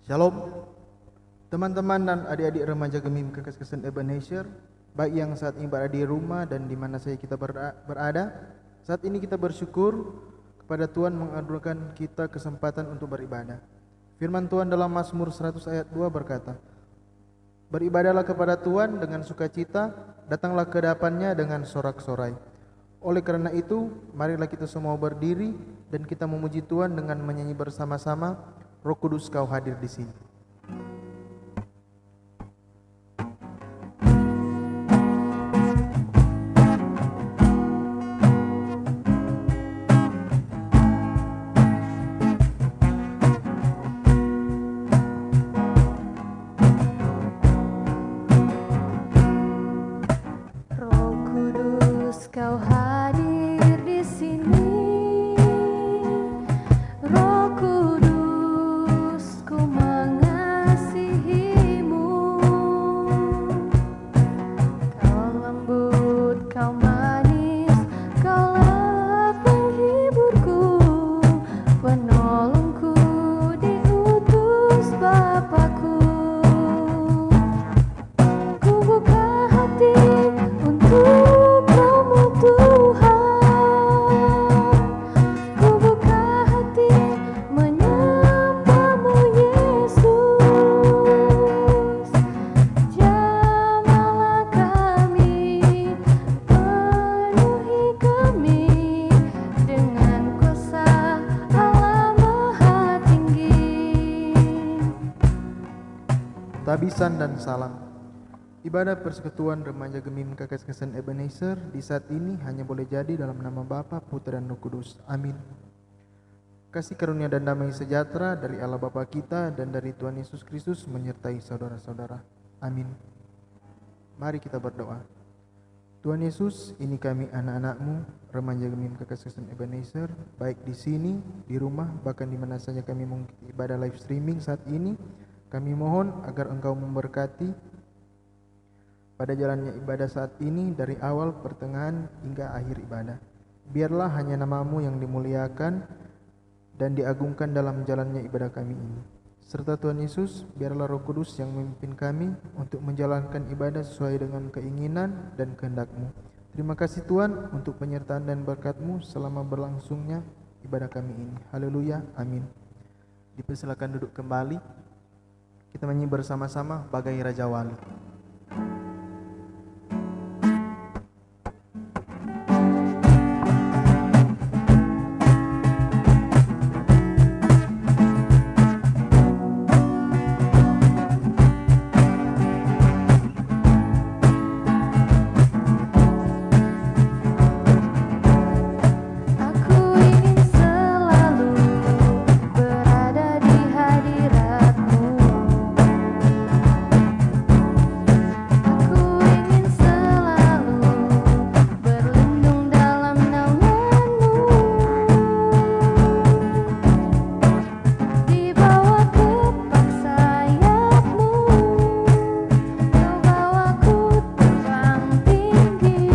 Shalom, teman-teman dan adik-adik remaja Gemim Kekas Kristen Ebenezer, baik yang saat ini berada di rumah dan di mana saja kita berada. Saat ini kita bersyukur kepada Tuhan menganugerahkan kita kesempatan untuk beribadah. Firman Tuhan dalam Mazmur 100 ayat 2 berkata, "Beribadahlah kepada Tuhan dengan sukacita, datanglah ke hadapan-Nya dengan sorak-sorai." Oleh karena itu, marilah kita semua berdiri dan kita memuji Tuhan dengan menyanyi bersama-sama. Roh Kudus, Kau hadir di sini. Roh Kudus, Kau hadir di sini. Roh Kudus, Ku mengasihimu. Kau lembut, Kau manis, Kaulah penghiburku, penolongku, diutus Bapa-Ku. Ku buka hati untuk Roh-Mu Tuhan. Ku buka hati menyembah-Mu Yesus. Jamahlah kami, penuhi kami dengan kuasa Allah Maha Tinggi. Tabisan dan salam. Ibadah persekutuan remaja Gemim Kekas Kristen Ebenezer di saat ini hanya boleh jadi dalam nama Bapa, Putra dan Roh Kudus. Amin. Kasih karunia dan damai sejahtera dari Allah Bapa kita dan dari Tuhan Yesus Kristus menyertai saudara-saudara. Amin. Mari kita berdoa. Tuhan Yesus, ini kami anak-anak-Mu, remaja Gemim Kekas Kristen Ebenezer, baik di sini, di rumah, bahkan di mana saja kami mengikuti ibadah live streaming saat ini. Kami mohon agar Engkau memberkati pada jalannya ibadah saat ini dari awal, pertengahan, hingga akhir ibadah. Biarlah hanya nama-Mu yang dimuliakan dan diagungkan dalam jalannya ibadah kami ini. Serta Tuhan Yesus, biarlah Roh Kudus yang memimpin kami untuk menjalankan ibadah sesuai dengan keinginan dan kehendak-Mu. Terima kasih Tuhan untuk penyertaan dan berkat-Mu selama berlangsungnya ibadah kami ini. Haleluya, amin. Dipersilakan duduk kembali. Kita menyanyi bersama-sama Bagai Raja Wali. Aku ingin selalu berada di hadirat-Mu. Aku ingin selalu berlindung dalam naungan-Mu. Di bawah kepak sayap-Mu, Kau bawaku terbang tinggi,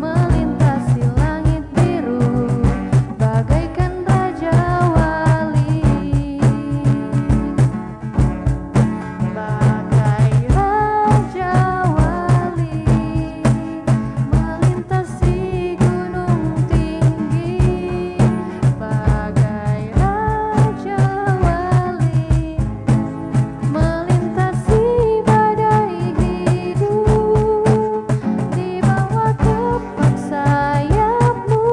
melintasi langit biru, bagaikan Raja Wali. Bagai Raja Wali, melintasi gunung tinggi. Bagai Raja Wali, melintasi badai hidup. Di bawah kepak sayap-Mu,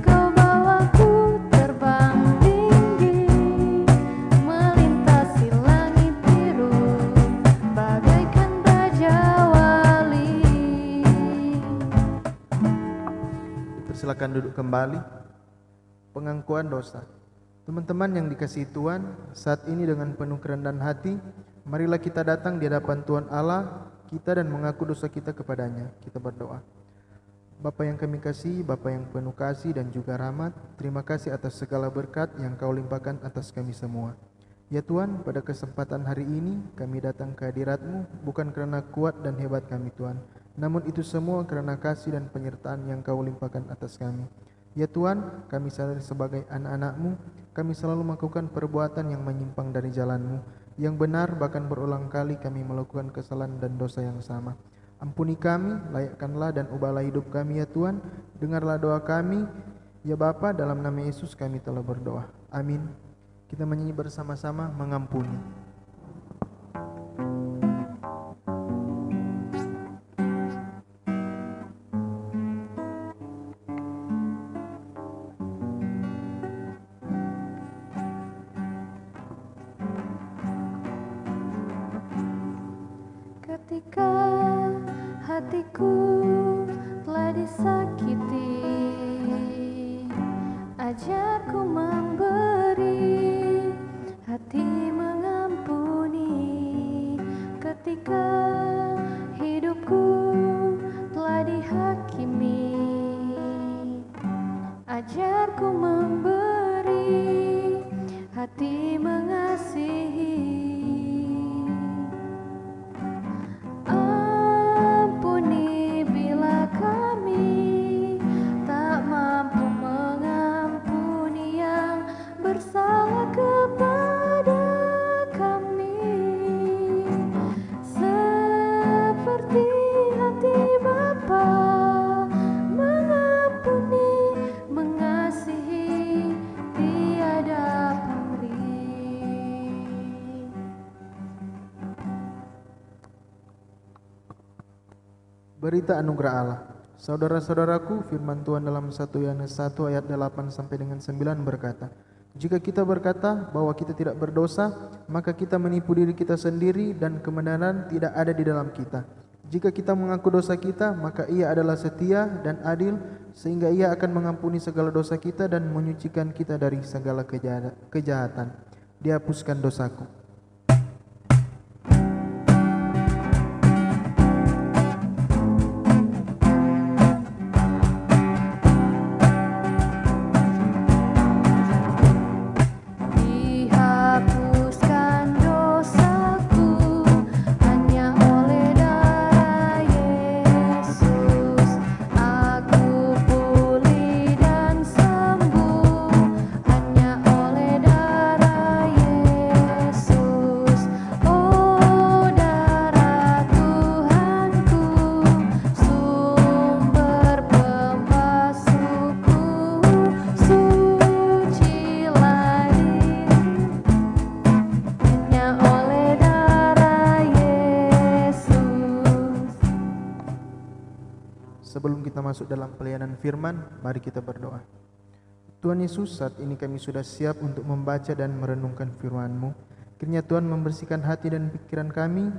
Kau bawaku terbang tinggi, melintasi langit biru, bagaikan Raja Wali. Dipersilakan duduk kembali. Pengakuan dosa. Teman-teman yang dikasihi Tuhan, saat ini dengan penuh kerendahan hati, marilah kita datang di hadapan Tuhan Allah kita dan mengaku dosa kita kepadanya. Kita berdoa. Bapa yang kami kasih, Bapa yang penuh kasih dan juga rahmat, terima kasih atas segala berkat yang Kau limpahkan atas kami semua. Ya Tuhan, pada kesempatan hari ini kami datang ke hadirat-Mu bukan karena kuat dan hebat kami Tuhan, namun itu semua karena kasih dan penyertaan yang Kau limpahkan atas kami. Ya Tuhan, kami sadar sebagai anak-anak-Mu, kami selalu melakukan perbuatan yang menyimpang dari jalan-Mu, yang benar bahkan berulang kali kami melakukan kesalahan dan dosa yang sama. Ampuni kami, layakkanlah dan ubahlah hidup kami ya Tuhan, dengarlah doa kami, ya Bapa, dalam nama Yesus kami telah berdoa. Amin. Kita menyanyi bersama-sama mengampuni. Ketika hatiku telah disakiti, ajarku memberi, hati mengampuni. Ketika hidupku telah dihakimi, ajarku memberi, hati mengasihi. Ampuni bila kami tak mampu mengampuni yang bersalah kepada kami, seperti hati Bapa mengampuni, mengasihi tiada pamrih. Berita anugerah Allah. Saudara-saudaraku, firman Tuhan dalam 1 Yohanes 1 ayat 8 sampai dengan 9 berkata, jika kita berkata bahwa kita tidak berdosa, maka kita menipu diri kita sendiri dan kebenaran tidak ada di dalam kita. Jika kita mengaku dosa kita, maka Ia adalah setia dan adil, sehingga Ia akan mengampuni segala dosa kita dan menyucikan kita dari segala kejahatan. Dihapuskan dosaku. Dihapuskan dosaku hanya oleh darah Yesus. Aku pulih dan sembuh hanya oleh darah Yesus. Oh darah Tuhanku, sumber pembasuhku, sucilah diri hanya oleh darah Yesus. Sebelum kita masuk dalam pelayanan firman, mari kita berdoa. Tuhan Yesus, saat ini kami sudah siap untuk membaca dan merenungkan firman-Mu. Kiranya Tuhan membersihkan hati dan pikiran kami,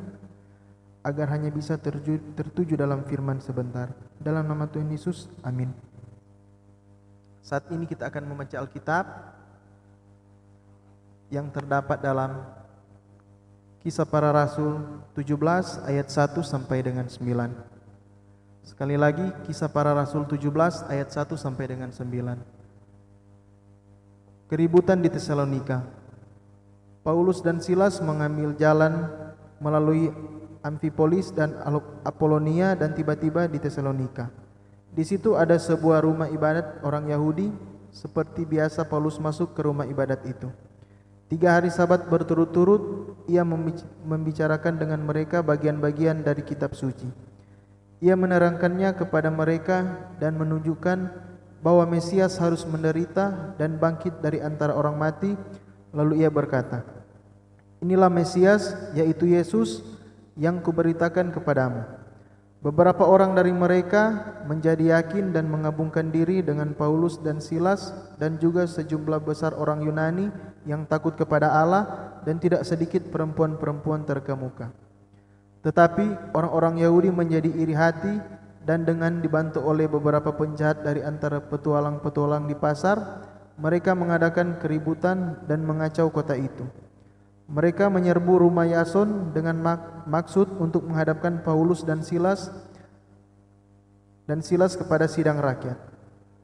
agar hanya bisa tertuju dalam firman sebentar. Dalam nama Tuhan Yesus, amin. Saat ini kita akan membaca Alkitab yang terdapat dalam Kisah Para Rasul 17 ayat 1 sampai dengan 9. Sekali lagi, Kisah Para Rasul 17 ayat 1 sampai dengan 9. Keributan di Tesalonika. Paulus dan Silas mengambil jalan melalui Amfipolis dan Apolonia dan tiba-tiba di Tesalonika. Di situ ada sebuah rumah ibadat orang Yahudi. Seperti biasa Paulus masuk ke rumah ibadat itu. 3 hari Sabat berturut-turut ia membicarakan dengan mereka bagian-bagian dari kitab suci. Ia menerangkannya kepada mereka dan menunjukkan bahwa Mesias harus menderita dan bangkit dari antara orang mati. Lalu ia berkata, inilah Mesias, yaitu Yesus yang kuberitakan kepadamu. Beberapa orang dari mereka menjadi yakin dan mengabungkan diri dengan Paulus dan Silas, dan juga sejumlah besar orang Yunani yang takut kepada Allah, dan tidak sedikit perempuan-perempuan terkemuka. Tetapi orang-orang Yahudi menjadi iri hati, dan dengan dibantu oleh beberapa penjahat dari antara petualang-petualang di pasar, mereka mengadakan keributan dan mengacau kota itu. Mereka menyerbu rumah Yason dengan maksud untuk menghadapkan Paulus dan Silas kepada sidang rakyat.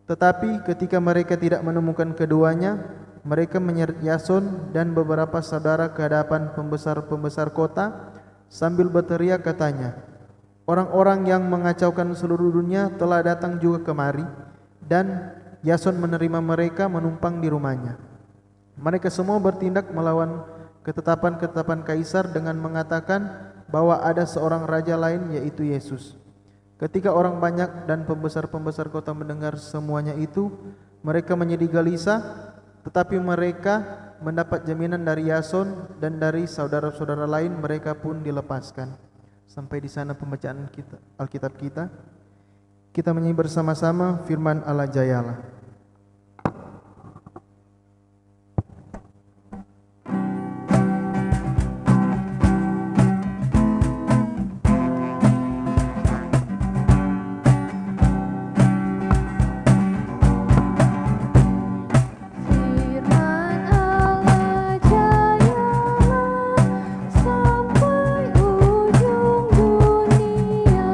Tetapi ketika mereka tidak menemukan keduanya, mereka menyeret Yason dan beberapa saudara ke hadapan pembesar-pembesar kota. Sambil berteriak katanya, orang-orang yang mengacaukan seluruh dunia telah datang juga kemari, dan Yason menerima mereka menumpang di rumahnya. Mereka semua bertindak melawan ketetapan-ketetapan kaisar dengan mengatakan bahwa ada seorang raja lain, yaitu Yesus. Ketika orang banyak dan pembesar-pembesar kota mendengar semuanya itu, mereka menjadi gelisah, tetapi mereka mendapat jaminan dari Yason dan dari saudara-saudara lain, mereka pun dilepaskan. Sampai di sana pembacaan Alkitab kita. Kita menyanyi bersama-sama firman Allah Jayalah. Firman Allah jayalah sampai ujung dunia.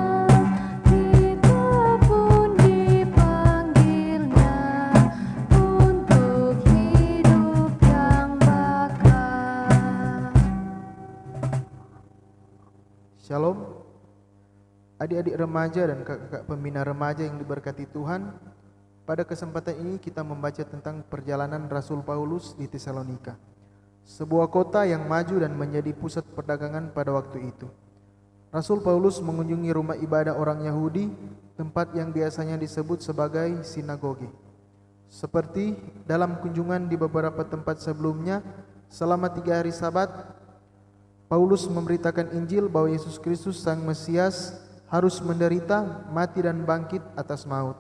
Kita pun dipanggilnya untuk hidup yang bakal. Shalom. Adik-adik remaja dan kakak-kakak pembina remaja yang diberkati Tuhan, pada kesempatan ini kita membaca tentang perjalanan Rasul Paulus di Tesalonika, sebuah kota yang maju dan menjadi pusat perdagangan pada waktu itu. Rasul Paulus mengunjungi rumah ibadah orang Yahudi, tempat yang biasanya disebut sebagai sinagoge. Seperti dalam kunjungan di beberapa tempat sebelumnya, selama 3 hari Sabat, Paulus memberitakan Injil bahwa Yesus Kristus Sang Mesias harus menderita, mati dan bangkit atas maut.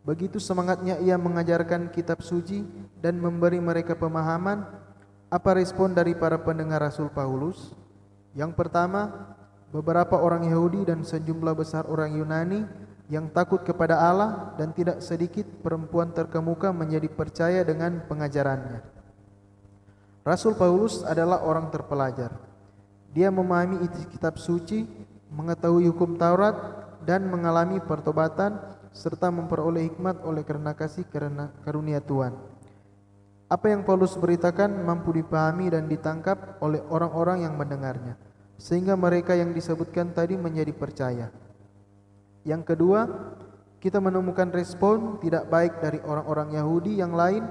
Begitu semangatnya ia mengajarkan kitab suci dan memberi mereka pemahaman. Apa respon dari para pendengar Rasul Paulus? Yang pertama, beberapa orang Yahudi dan sejumlah besar orang Yunani yang takut kepada Allah, dan tidak sedikit perempuan terkemuka menjadi percaya dengan pengajarannya. Rasul Paulus adalah orang terpelajar. Dia memahami isi kitab suci, mengetahui hukum Taurat, dan mengalami pertobatan serta memperoleh hikmat oleh karena kasih karunia Tuhan. Apa yang Paulus beritakan mampu dipahami dan ditangkap oleh orang-orang yang mendengarnya, sehingga mereka yang disebutkan tadi menjadi percaya. Yang kedua, kita menemukan respon tidak baik dari orang-orang Yahudi yang lain.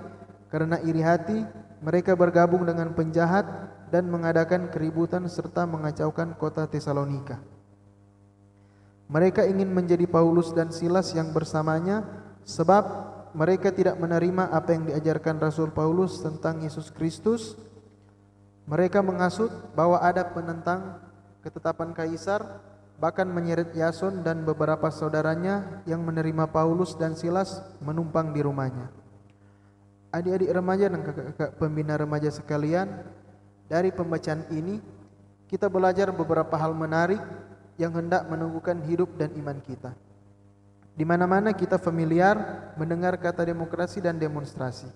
Karena iri hati, mereka bergabung dengan penjahat dan mengadakan keributan serta mengacaukan kota Tesalonika. Mereka ingin menjadi Paulus dan Silas yang bersamanya, sebab mereka tidak menerima apa yang diajarkan Rasul Paulus tentang Yesus Kristus. Mereka menghasut bahwa ada penentang ketetapan kaisar, bahkan menyeret Yason dan beberapa saudaranya yang menerima Paulus dan Silas menumpang di rumahnya. Adik-adik remaja dan kakak-kakak pembina remaja sekalian, dari pembacaan ini kita belajar beberapa hal menarik yang hendak menumbuhkan hidup dan iman kita. Di mana-mana kita familiar mendengar kata demokrasi dan demonstrasi.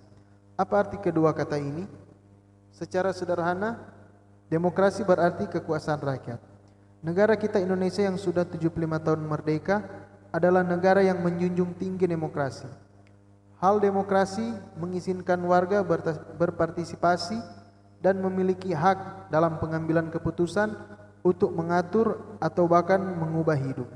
Apa arti kedua kata ini? Secara sederhana, demokrasi berarti kekuasaan rakyat. Negara kita Indonesia yang sudah 75 tahun merdeka adalah negara yang menjunjung tinggi demokrasi. Hal demokrasi mengizinkan warga berpartisipasi dan memiliki hak dalam pengambilan keputusan untuk mengatur atau bahkan mengubah hidup.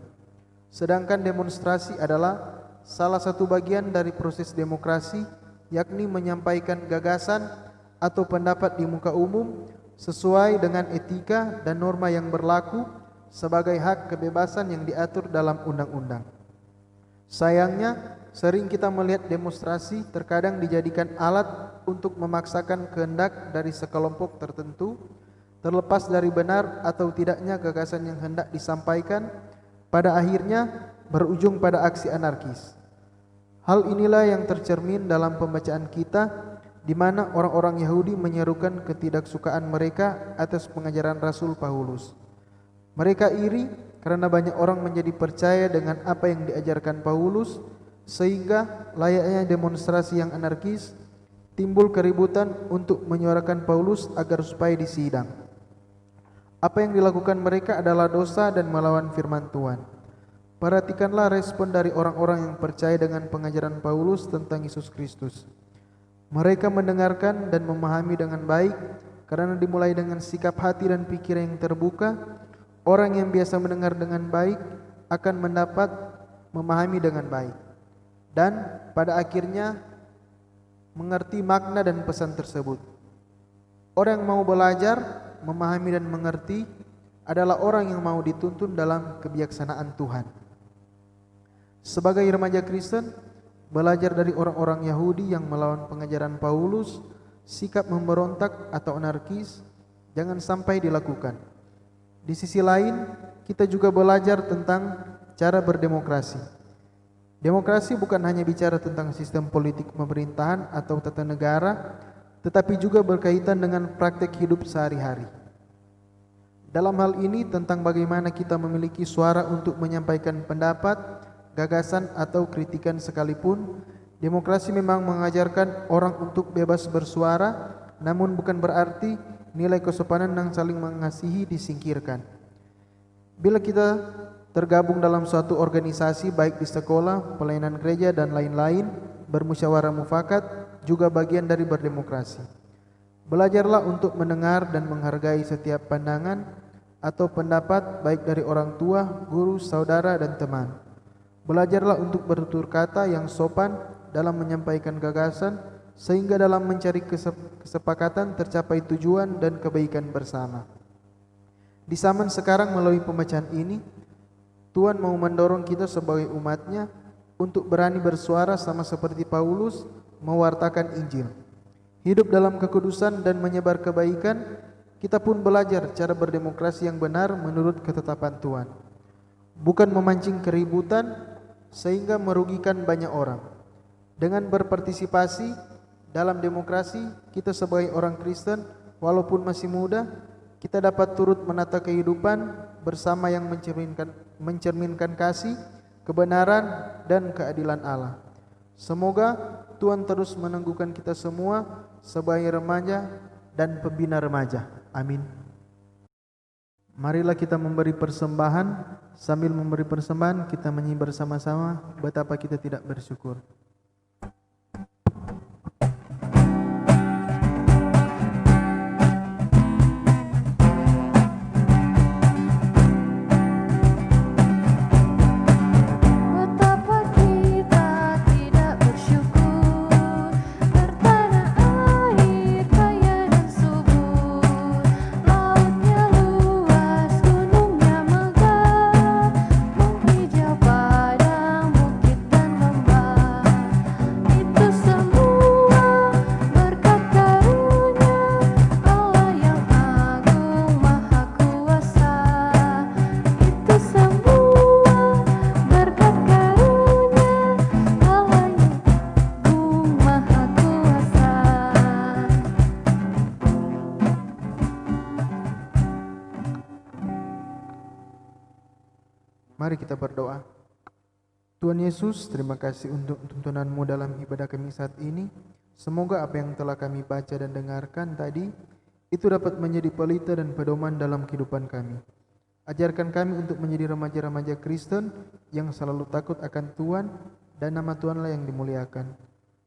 Sedangkan demonstrasi adalah salah satu bagian dari proses demokrasi, yakni menyampaikan gagasan atau pendapat di muka umum sesuai dengan etika dan norma yang berlaku sebagai hak kebebasan yang diatur dalam undang-undang. Sayangnya, sering kita melihat demonstrasi terkadang dijadikan alat untuk memaksakan kehendak dari sekelompok tertentu, terlepas dari benar atau tidaknya gagasan yang hendak disampaikan, pada akhirnya berujung pada aksi anarkis. Hal inilah yang tercermin dalam pembacaan kita, di mana orang-orang Yahudi menyerukan ketidaksukaan mereka atas pengajaran Rasul Paulus. Mereka iri karena banyak orang menjadi percaya dengan apa yang diajarkan Paulus, sehingga layaknya demonstrasi yang anarkis, timbul keributan untuk menyuarakan Paulus agar supaya disidang. Apa yang dilakukan mereka adalah dosa dan melawan firman Tuhan. Perhatikanlah respon dari orang-orang yang percaya dengan pengajaran Paulus tentang Yesus Kristus. Mereka mendengarkan dan memahami dengan baik, karena dimulai dengan sikap hati dan pikiran yang terbuka. Orang yang biasa mendengar dengan baik akan mendapat memahami dengan baik. dan pada akhirnya mengerti makna dan pesan tersebut. Orang yang mau belajar, memahami dan mengerti adalah orang yang mau dituntun dalam kebijaksanaan Tuhan. Sebagai remaja Kristen, belajar dari orang-orang Yahudi yang melawan pengajaran Paulus, sikap memberontak atau anarkis jangan sampai dilakukan. Di sisi lain, kita juga belajar tentang cara berdemokrasi. Demokrasi bukan hanya bicara tentang sistem politik pemerintahan atau tata negara, tetapi juga berkaitan dengan praktek hidup sehari-hari. Dalam hal ini tentang bagaimana kita memiliki suara untuk menyampaikan pendapat, gagasan atau kritikan sekalipun, demokrasi memang mengajarkan orang untuk bebas bersuara, namun bukan berarti nilai kesopanan dan saling mengasihi disingkirkan. Bila kita tergabung dalam suatu organisasi baik di sekolah, pelayanan gereja dan lain-lain, bermusyawarah mufakat juga bagian dari berdemokrasi. Belajarlah untuk mendengar dan menghargai setiap pandangan atau pendapat baik dari orang tua, guru, saudara dan teman. Belajarlah untuk bertutur kata yang sopan dalam menyampaikan gagasan sehingga dalam mencari kesepakatan tercapai tujuan dan kebaikan bersama. Di zaman sekarang melalui pembacaan ini, Tuhan mau mendorong kita sebagai umatnya untuk berani bersuara sama seperti Paulus mewartakan Injil. Hidup dalam kekudusan dan menyebar kebaikan, kita pun belajar cara berdemokrasi yang benar menurut ketetapan Tuhan. Bukan memancing keributan sehingga merugikan banyak orang. Dengan berpartisipasi dalam demokrasi, kita sebagai orang Kristen, walaupun masih muda, kita dapat turut menata kehidupan bersama yang mencerminkan kasih, kebenaran, dan keadilan Allah. Semoga Tuhan terus meneguhkan kita semua sebagai remaja dan pembina remaja. Amin. Marilah kita memberi persembahan. Sambil memberi persembahan, kita menyanyi bersama-sama betapa kita tidak bersyukur. Betapa kita tidak bersyukur, bertanah air kaya dan subur, lautnya luas, gunungnya megah, menghijau padang, bukit dan lembah. Itu semua berkat karunia Allah yang agung maha kuasa. Itu semua berkat karunia Allah yang agung maha kuasa. Mari kita berdoa. Tuhan Yesus, terima kasih untuk tuntunan-Mu dalam ibadah kami saat ini. Semoga apa yang telah kami baca dan dengarkan tadi, itu dapat menjadi pelita dan pedoman dalam kehidupan kami. Ajarkan kami untuk menjadi remaja-remaja Kristen yang selalu takut akan Tuhan dan nama Tuhanlah yang dimuliakan.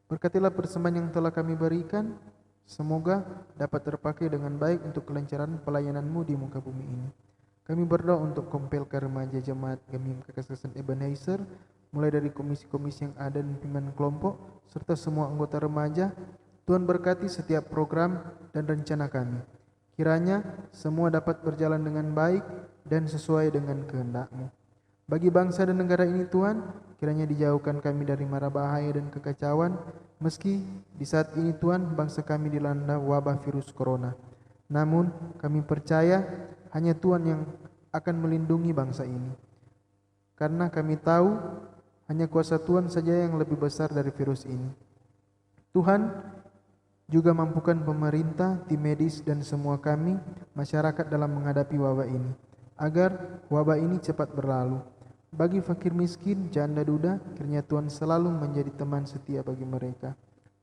Berkatilah persembahan yang telah kami berikan, semoga dapat terpakai dengan baik untuk kelancaran pelayanan-Mu di muka bumi ini. Kami berdoa untuk Kompelka Remaja Jemaat Gemim Kekasih Ebenezer, mulai dari komisi-komisi yang ada dan pimpinan kelompok, serta semua anggota remaja. Tuhan berkati setiap program dan rencana kami. Kiranya semua dapat berjalan dengan baik dan sesuai dengan kehendak-Mu. Bagi bangsa dan negara ini Tuhan, kiranya dijauhkan kami dari mara bahaya dan kekacauan, meski di saat ini Tuhan bangsa kami dilanda wabah virus corona. Namun kami percaya hanya Tuhan yang akan melindungi bangsa ini. Karena kami tahu hanya kuasa Tuhan saja yang lebih besar dari virus ini. Tuhan juga mampukan pemerintah, tim medis dan semua kami, masyarakat dalam menghadapi wabah ini, agar wabah ini cepat berlalu. Bagi fakir miskin, janda duda, kiranya Tuhan selalu menjadi teman setia bagi mereka.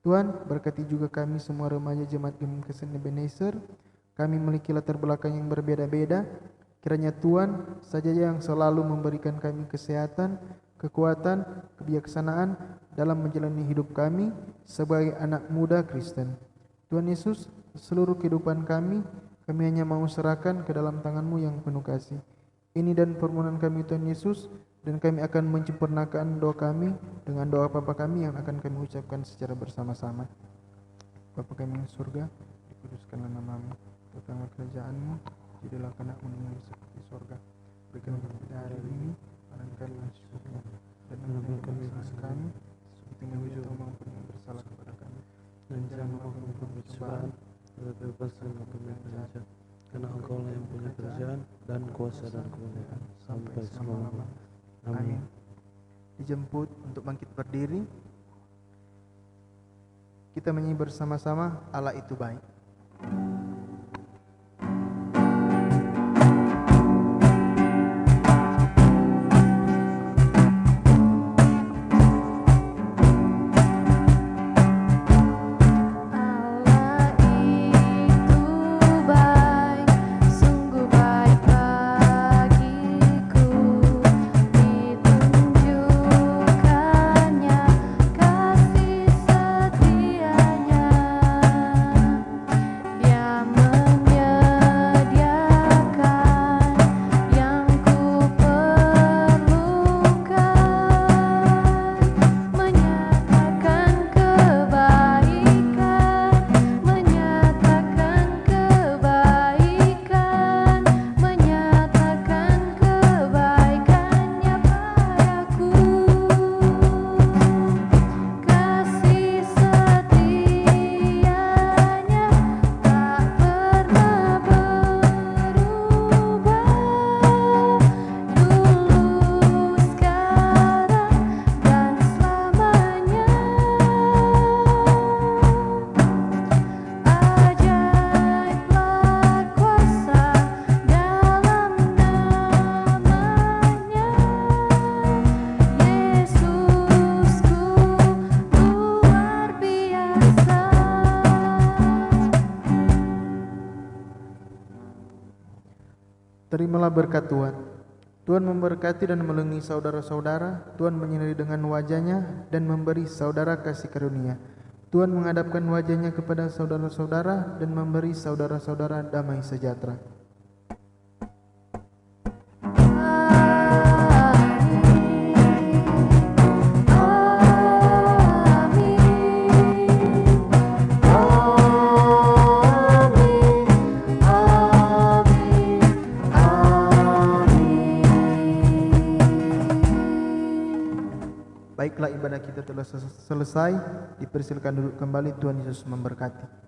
Tuhan, berkati juga kami semua remaja Jemaat Gemim Kekasih Ebenezer. Kami memiliki latar belakang yang berbeda-beda. Kiranya Tuhan saja yang selalu memberikan kami kesehatan, kekuatan, kebijaksanaan dalam menjalani hidup kami sebagai anak muda Kristen. Tuhan Yesus, seluruh kehidupan kami hanya mau serahkan ke dalam tangan-Mu yang penuh kasih. Ini dan permohonan kami Tuhan Yesus, Dan kami akan menyempurnakan doa kami dengan doa Bapa kami yang akan kami ucapkan secara bersama-sama. Bapa kami yang di surga, dikuduskanlah namamu, datanglah kerajaanmu, jadilah kehendakmu seperti surga. Berikanlah kami pada hari ini makanan kami yang secukupnya, dan ampuni dosa kami seperti kami juga mengampuni yang bersalah kepada kami. Dan jangan membawa kami ke pencobaan, tetapi lepaskan kami dari jahat. Karena Engkau lah yang punya kerajaan dan kuasa dan kemuliaan sampai selama-lamanya. Amin. Dijemput untuk bangkit berdiri. Kita menyanyi bersama-sama, Allah itu baik. Terimalah berkat Tuhan. Tuhan memberkati dan melindungi saudara-saudara. Tuhan menyinari dengan wajah-Nya dan memberi saudara kasih karunia. Tuhan menghadapkan wajah-Nya kepada saudara-saudara dan memberi saudara-saudara damai sejahtera. Baiklah, ibadah kita telah selesai. Dipersilakan duduk kembali. Tuhan Yesus memberkati.